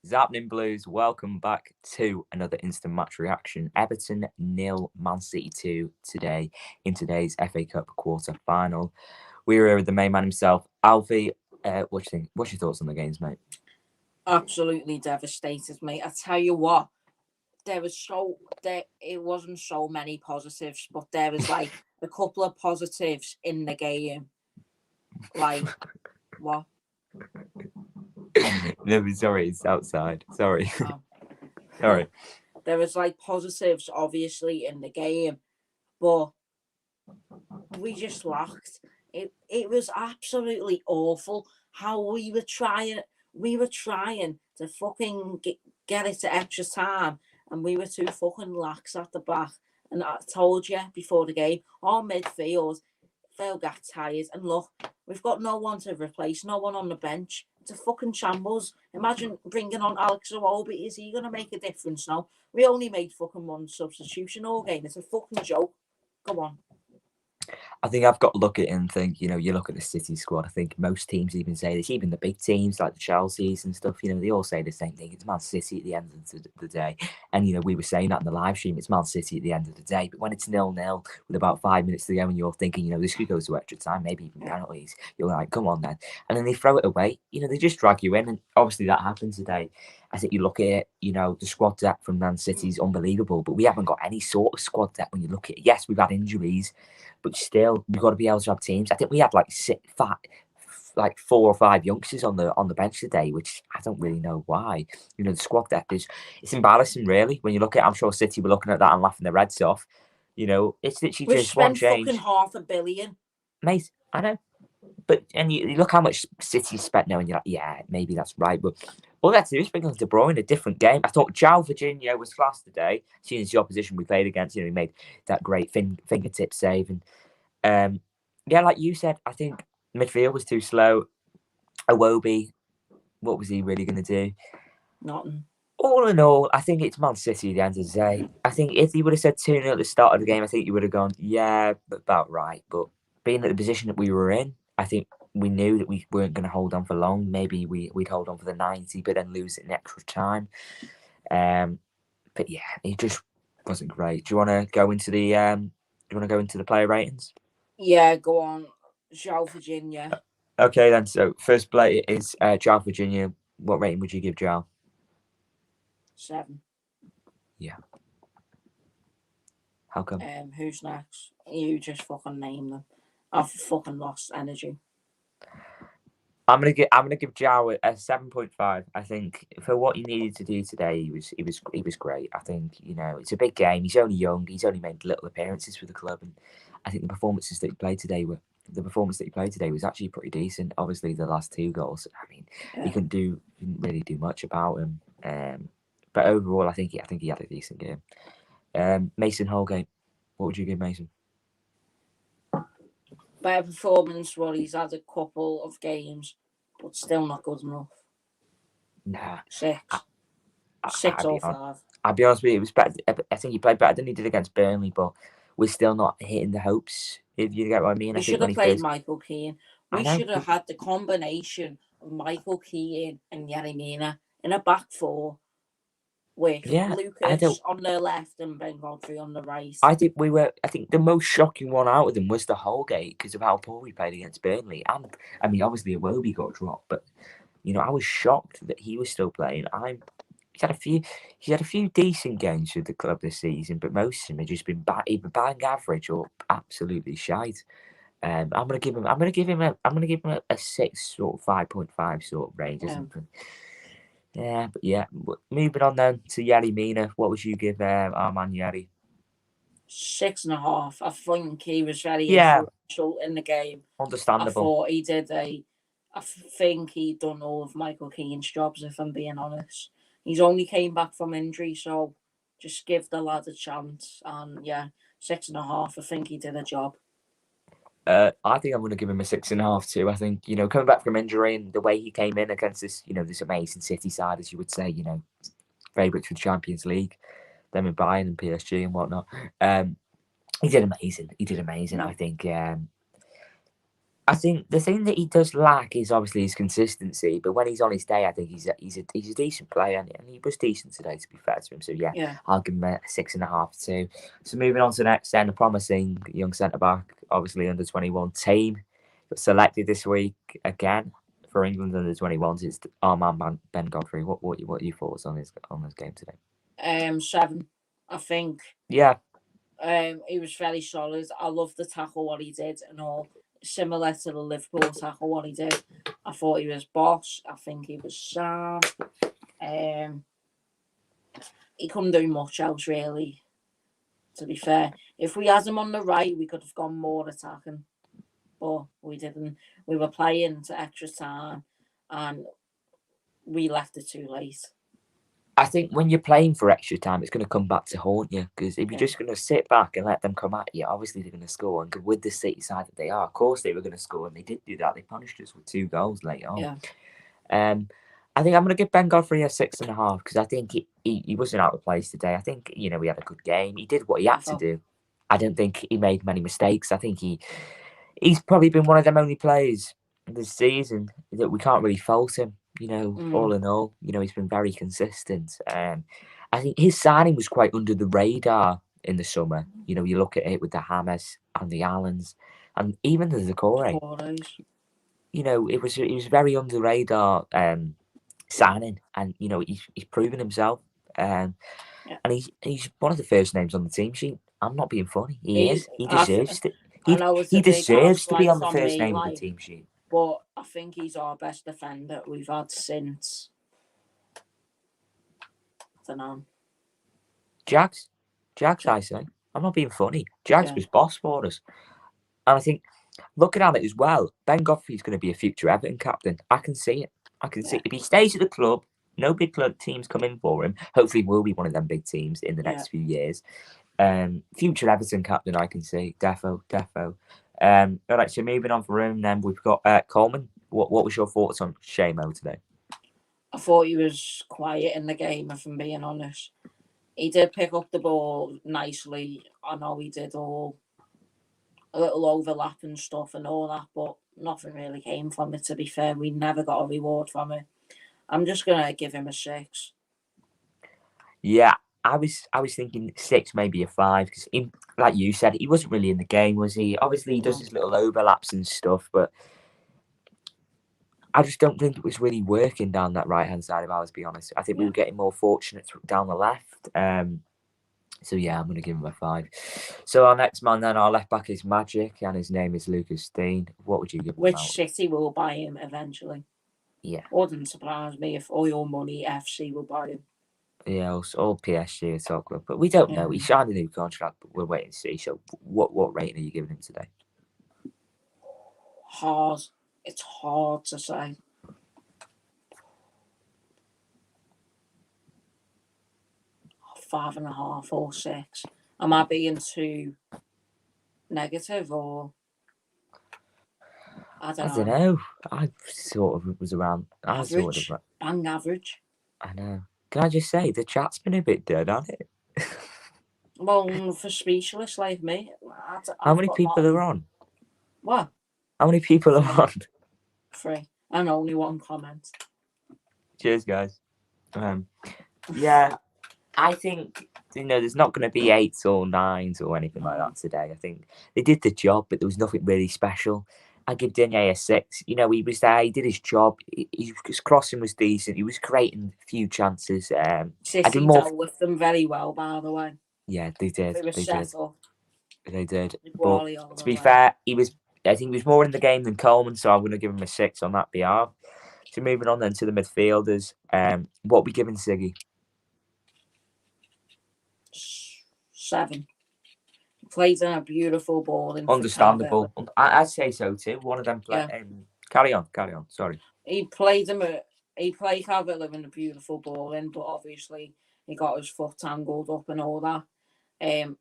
Zappening Blues, welcome back to another instant match reaction. Everton 0, Man City 2 today in today's FA Cup quarter final. We're here with the main man himself, Alfie. What do you think? What's your thoughts on the games, mate? Absolutely devastated, mate. I tell you what, it wasn't so many positives, but there was like a couple of positives in the game. Like what? No, sorry, it's outside. Sorry. Oh. Sorry. There was like positives obviously in the game, but we just lacked. It was absolutely awful how we were trying to fucking get it to extra time, and we were too fucking lax at the back. And I told you before the game, our midfield, they'll get tired. And look, we've got no one to replace, no one on the bench. It's a fucking shambles. Imagine bringing on Alex Iwobi. Is he going to make a difference now? We only made fucking one substitution all game. It's a fucking joke. Go on. I think I've got to look at it and think, you look at the City squad. I think most teams even say this, even the big teams like the Chelseas and stuff, they all say the same thing. It's Man City at the end of the day. And, we were saying that in the live stream, it's Man City at the end of the day. But when it's 0-0 with about 5 minutes to go and you're thinking, this could go to extra time, maybe even penalties, you're like, come on then. And then they throw it away. They just drag you in. And obviously that happened today. I think you look at it, the squad depth from Man City is unbelievable, but we haven't got any sort of squad depth when you look at it. Yes, we've had injuries, but still, we've got to be able to have teams. I think we had like 4 or 5 youngsters on the bench today, which I don't really know why. The squad depth it's embarrassing, really. When you look at it, I'm sure City were looking at that and laughing their heads off. It's literally We've just one change. Fucking $500 million. Mate, I know. But you look how much City spent now, and you're like, yeah, maybe that's right. But all that to do is bring on De Bruyne, a different game. I thought João Virginia was class today. Seeing as the opposition we played against, he made that great fingertip save. And like you said, I think midfield was too slow. Iwobi, what was he really going to do? Nothing. All in all, I think it's Man City at the end of the day. I think if he would have said 2-0 at the start of the game, I think you would have gone, yeah, about right. But being at the position that we were in, I think we knew that we weren't going to hold on for long. Maybe we'd hold on for the 90, but then lose it in extra time. But yeah, it just wasn't great. Do you want to go into the player ratings? Yeah, go on. João Virginia. Okay, then. So first player is João Virginia. What rating would you give João? 7. Yeah. How come? Who's next? You just fucking name them. I've fucking lost energy. I'm gonna give João a 7.5. I think for what he needed to do today, he was great. I think it's a big game. He's only young. He's only made little appearances for the club, and I think the performance that he played today was actually pretty decent. Obviously, the last 2 goals. I mean, he couldn't really do much about him. But overall, I think he had a decent game. Mason Holgate, what would you give Mason? Better performance. Well, he's had a couple of games, but still not good enough. Nah, 6. 6 or 5. I'll be honest with you, it was better. I think he played better than he did against Burnley, but we're still not hitting the hopes. If you get what I mean, We should have played Michael Keane. We should have had the combination of Michael Keane and Yerry Mina in a back 4 with Lucas on the left and Ben Godfrey on the right. I think the most shocking one out of them was the Holgate because of how poor we played against Burnley. And I mean, obviously Iwobi got dropped, but I was shocked that he was still playing. He's had a few decent games with the club this season, but most of them have just been either bang average or absolutely shite. I'm gonna give him a 6 or 5.5 sort of range or something. Yeah, but yeah. Moving on then to Yerry Mina. What would you give our man Yerry? 6.5. I think he was very influential in the game. Understandable. I think he done all of Michael Keane's jobs, if I'm being honest. He's only came back from injury, so just give the lad a chance. And yeah, 6.5. I think he did a job. I think I'm going to give him a 6.5 too. I think coming back from injury and the way he came in against this this amazing City side, as you would say, favourites for the Champions League, them in Bayern and PSG and whatnot. He did amazing. I think I think the thing that he does lack is obviously his consistency. But when he's on his day, I think he's a decent player, and he was decent today. To be fair to him, so yeah, Yeah. I'll give him a 6.5 too. So moving on to the next, then a promising young centre back, obviously under 21 team, got selected this week again for England under 21s. It's our man Ben Godfrey. What are your thoughts on his game today? 7. I think Yeah, he was very solid. I love the tackle what he did and all. Similar to the Liverpool tackle what he did. I thought he was boss. I think he was sound. Um, he couldn't do much else really. To be fair, if we had him on the right, we could have gone more attacking, but we didn't. We were playing to extra time, and we left it too late. I think when you're playing for extra time, it's going to come back to haunt you because if you're Yeah, just going to sit back and let them come at you, obviously they're going to score. And with the City side that they are, of course they were going to score, and they did do that. They punished us with 2 goals late on. yeah, Um, I think I'm going to give Ben Godfrey a 6.5 because I think he wasn't out of place today. I think he had a good game. He did what he I had to thought. do. I don't think he made many mistakes. I think he's probably been one of them only players this season that we can't really fault him. All Mm, in all, he's been very consistent. I think his signing was quite under the radar in the summer. You look at it with the Hammers and the Allens, and even the Decore. Torres. It was very under the radar signing, and he's proven himself. Um, Yeah, and he's one of the first names on the team sheet. I'm not being funny. He he. is. He deserves to. I He know it's he a big deserves ask, to be like on the from first me, name of the like, team sheet. but I think he's our best defender we've had since. I don't know. Jags, Jags, Ja- I say. I'm not being funny. Jags Yeah, was boss for us. And I think, looking at it as well, Ben Godfrey's going to be a future Everton captain. I can see it. I can see yeah, it. If he stays at the club, no big club teams come in for him. Hopefully, we'll be one of them big teams in the yeah. next few years. Future Everton captain, I can see. Defo, defo. All right, so moving on from him, then we've got Coleman. What was your thoughts on Shamo today? I thought he was quiet in the game, if I'm being honest. He did pick up the ball nicely. I know he did all a little overlap and stuff and all that, but nothing really came from it. To be fair, we never got a reward from it. I'm just gonna give him a 6. Yeah, I was thinking 6, maybe a 5, because like you said, he wasn't really in the game, was he? Obviously, he does No. his little overlaps and stuff, but I just don't think it was really working down that right hand side. If I was to be honest, I think we Yeah. were getting more fortunate down the left. So yeah, I'm going to give him a 5. So our next man, then our left back is Magic, and his name is Lucas Dean. What would you give him Which out? City will buy him eventually? Yeah, Wouldn't surprise me if Oil Money FC will buy him. yeah, all PSG or top club, but we don't Yeah. know. He signed a new contract, but we're waiting to see. So what rating are you giving him today? Hard. It's hard to say. 5.5 or 6. Am I being too negative or I don't I don't know? know. I sort of was around. I sort of. Average, bang average. I know. Can I just say the chat's been a bit dead, hasn't it? Well, for speechless like me, How I've many got people are nothing. on? What? How many people are 3, on? 3, and only one comment. Cheers, guys. Um, yeah, I think there's not going to be 8s or 9s or anything like Mm. that today. I think they did the job, but there was nothing really special. I give Digne a 6. He was there. He did his job. His crossing was decent. He was creating a few chances. I did City more. dealt with them very well, by the way. Yeah, they did. They were They set did. up. They did. The But to Guardiola be way. fair, he was. I think he was more in the game than Coleman, so I'm going to give him a 6 on that behalf. So moving on then to the midfielders. What we giving Siggy? 7. Plays in a beautiful ball in for Cavilla. Understandable. I'd say so too. One of them play. Yeah. Carry on. Carry on. Sorry. He played him. He played Cavilla in a beautiful ball in, but obviously he got his foot tangled up and all that.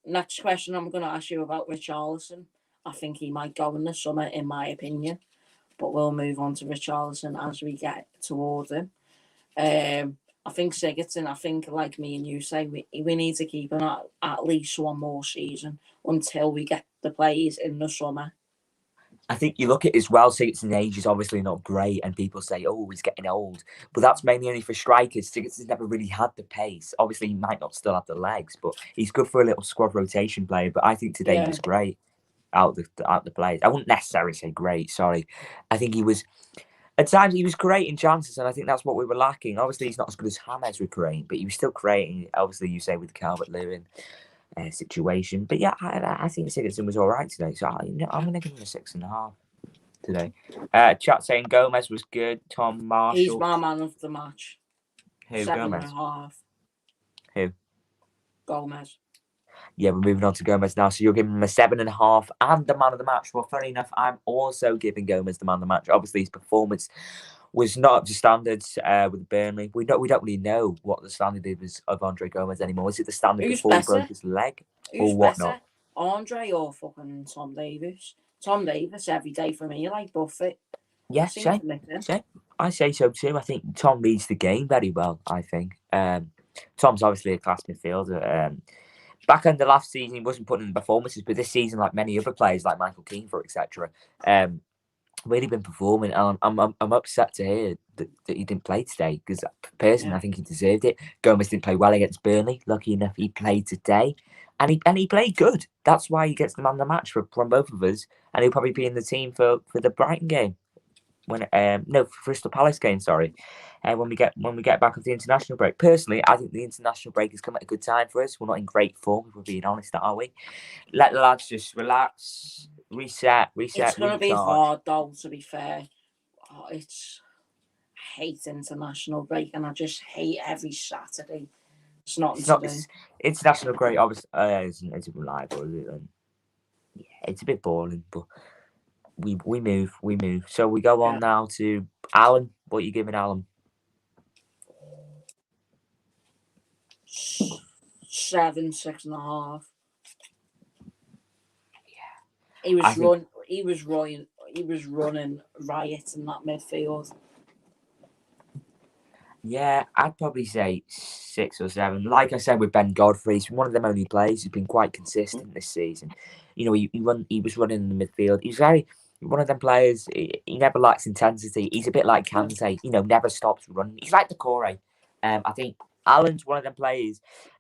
Next question I'm going to ask you about Richarlison. I think he might go in the summer, in my opinion. But we'll move on to Richarlison as we get towards him. I think Sigurdsson, I think like me and you say, we need to keep him at least one more season until we get the plays in the summer. I think you look at it as well, Sigurdsson's age is obviously not great, and people say, oh, he's getting old. But that's mainly only for strikers. Sigurdsson's never really had the pace. Obviously, he might not still have the legs, but he's good for a little squad rotation player. But I think today he Yeah. was great out the plays. I wouldn't necessarily say great, sorry. I think he was, at times, he was creating chances, and I think that's what we were lacking. Obviously, he's not as good as James with creating, but he was still creating, obviously, you say, with the Calvert-Lewin situation. But yeah, I think Sigurdsson was all right today. So I'm going to give him a 6.5 today. Chat saying Gomez was good. Tom He's Marshall. my man of the match. Who? 7.5. Gomez? Who? Gomez. Yeah, we're moving on to Gomez now. So you're giving him a 7.5 and the man of the match. Well, funny enough, I'm also giving Gomez the man of the match. Obviously, his performance was not up to standards with Burnley. We don't really know what the standard is of Andre Gomez anymore. Is it the standard Who's before he better? broke his leg Who's or better? whatnot? Andre or fucking Tom Davis? Tom Davis every day for me, like Buffett. Yeah, Seems same. to nick him. Same. I say so too. I think Tom reads the game very well, I think. Tom's obviously a class midfielder. Back in the last season, he wasn't putting in performances, but this season, like many other players, like Michael Keane, for etc., really been performing. And I'm upset to hear that he didn't play today because personally, Yeah. I think he deserved it. Gomez didn't play well against Burnley. Lucky enough, he played today, and he played good. That's why he gets the man of the match from both of us, and he'll probably be in the team for the Brighton game. When no, Crystal Palace game, sorry. When we get back off the international break. Personally, I think the international break has come at a good time for us. We're not in great form, if we're being honest, are we? Let the lads just relax, reset, It's going to be recharge. hard, though, to be fair. I hate international break, and I just hate every Saturday. It's nothing It's to not do. it's international break, obviously isn't reliable, is it? And yeah, it's a bit boring, but we move. So we go on Yeah. now to Alan. What are you giving Alan? 7, 6.5. Yeah, I think. He was running riot in that midfield. Yeah, I'd probably say 6 or 7. Like I said with Ben Godfrey, he's one of them only players who's been quite consistent this season. You know, he was running in the midfield. He's very one of them players. He never lacks intensity. He's a bit like Kante. You know, never stops running. He's like Decore. I think Alan's one of them players.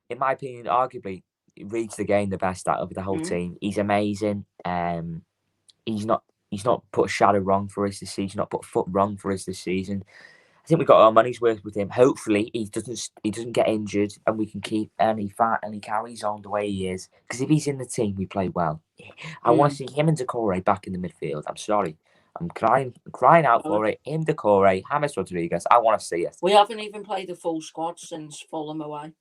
In my opinion, arguably reads the game the best out of the whole Mm. team. He's amazing. He's not put a shadow wrong for us this season. He's not put a foot wrong for us this season. I think we got our money's worth with him. Hopefully, he doesn't get injured, and we can keep and he carries on the way he is. Because if he's in the team, we play well. I want to see him and Decore back in the midfield. I'm sorry, I'm crying out for it. Him, Decore, James Rodriguez. I want to see it. We haven't even played a full squad since Fulham away.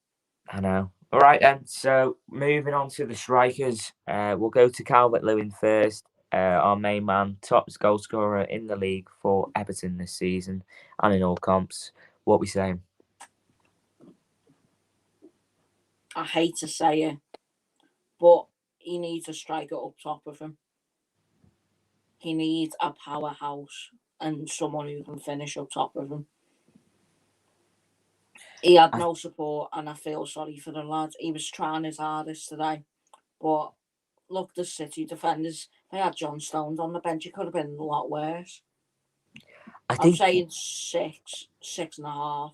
I know. All right then. So moving on to the strikers, we'll go to Calvert-Lewin first. Our main man, top goal scorer in the league for Everton this season and in all comps. What we saying? I hate to say it, but he needs a striker up top of him. He needs a powerhouse and someone who can finish up top of him. He had no support, and I feel sorry for the lad. He was trying his hardest today, but look, the City defenders, they had John Stones on the bench. It could have been a lot worse. I'm saying 6, 6.5.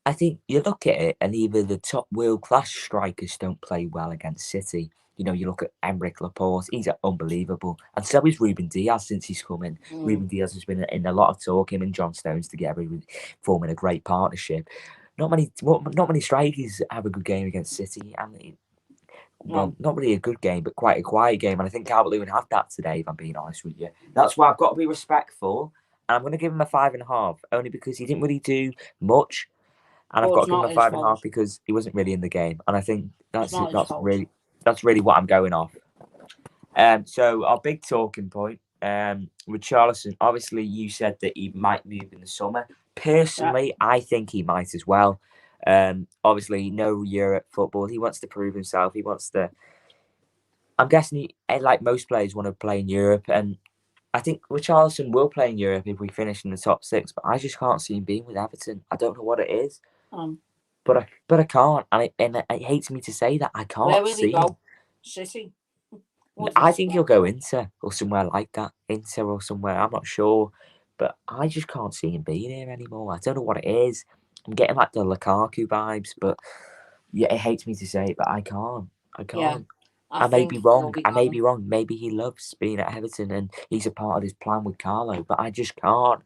I think you look at it, and either the top world class strikers don't play well against City. You know, you look at Emerick Laporte; he's unbelievable, and so is Ruben Diaz since he's come in. Ruben Diaz has been in a lot of talk. Him and John Stones together, forming a great partnership. Not many strikers have a good game against City, and not really a good game, but quite a quiet game. And I think Calvert-Lewin had that today, if I'm being honest with you. That's why I've got to be respectful, and I'm going to give him a 5.5, only because he didn't really do much. And I've got to give him a 5.5 because he wasn't really in the game. And I think that's really what I'm going off. So our big talking point, Richarlison, obviously you said that he might move in the summer. Personally, I think he might as well. Obviously, no Europe football. He wants to prove himself. He wants to. I'm guessing like most players, want to play in Europe, and I think Richarlison will play in Europe if we finish in the top 6. But I just can't see him being with Everton. I don't know what it is, but I can't, and it hates me to say that I can't Where will see he go? him. City. I think he'll go Inter or somewhere like that. Inter or somewhere. I'm not sure, but I just can't see him being here anymore. I don't know what it is. I'm getting like the Lukaku vibes, but yeah, it hates me to say it, but I can't. I Yeah, can't. I I may be think he'll wrong. be I may gone. be wrong. Maybe he loves being at Everton and he's a part of his plan with Carlo, but I just can't.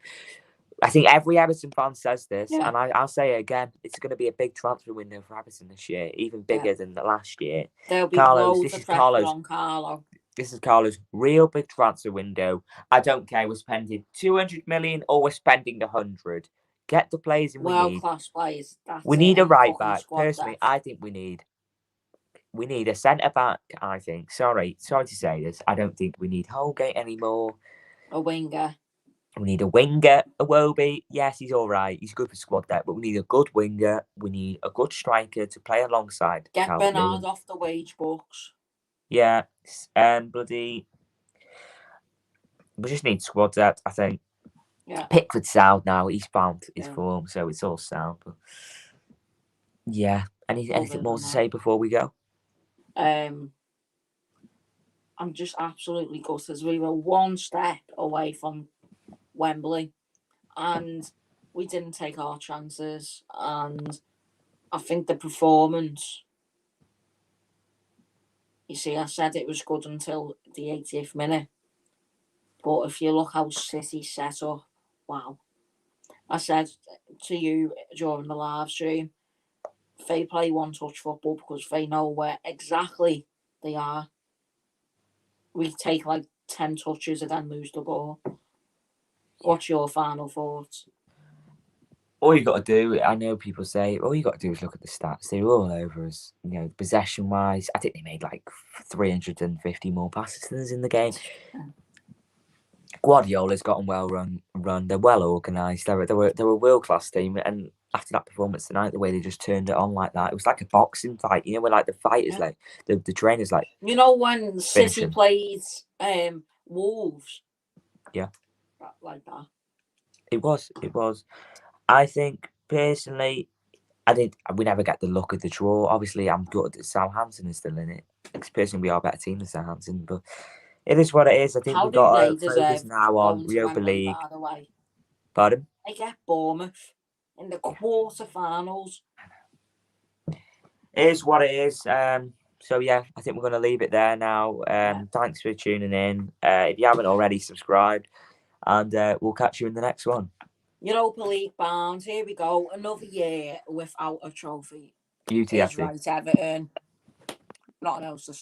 I think every Everton fan says this, Yeah, and I'll say it again. It's going to be a big transfer window for Everton this year, even yeah. bigger than the last year. There'll be Carlos, loads this of is pressure Carlos. on Carlo. This is Carlos' real big transfer window. I don't care. We're spending 200 million or we're spending 100. Get the players in we World need. class players. We That's it. need a And right fucking back. squad Personally, depth. I think we need a centre back. I think. Sorry to say this. I don't think we need Holgate anymore. A winger. We need a winger. Iwobi, yes, he's all right. He's good for squad depth, but we need a good winger. We need a good striker to play alongside Get Calvert Bernard Lewin. off the wage books. Yeah, bloody. We just need squad depth. I think. Yeah. Pickford's sound now. He's found his Yeah. form, so it's all sound. But yeah, anything Other more than to that, say before we go? I'm just absolutely gutted. We were one step away from Wembley, and we didn't take our chances. And I think the performance. You see, I said it was good until the 80th minute, but if you look how City set up, wow. I said to you during the live stream, they play one touch football because they know where exactly they are. We take like 10 touches and then lose the ball. What's your final thoughts? All you got to do, I know people say, all you got to do is look at the stats. They're all over us. Possession wise, I think they made like 350 more passes than us in the game. Guardiola's got them well run. They're well organised. They're a world class team. And after that performance tonight, the way they just turned it on like that, it was like a boxing fight. Where like the fighters, Yeah. like the trainers, like When finish City him. played Wolves? Yeah, like that. it was. I think personally, we never get the luck of the draw. Obviously, I'm good that Southampton is still in it. Because personally, we are a better team than Southampton, but it is what it is. I think How we've do got they to focus deserve now on going to Europa Wembley, League. by the way? Pardon? They get Bournemouth in the quarterfinals. It is what it is. So yeah, I think we're going to leave it there now. Thanks for tuning in. If you haven't already, subscribed, and we'll catch you in the next one. Europa League bound. Here we go. Another year without a trophy. UTFC. Is right, Everton. Nothing else to say.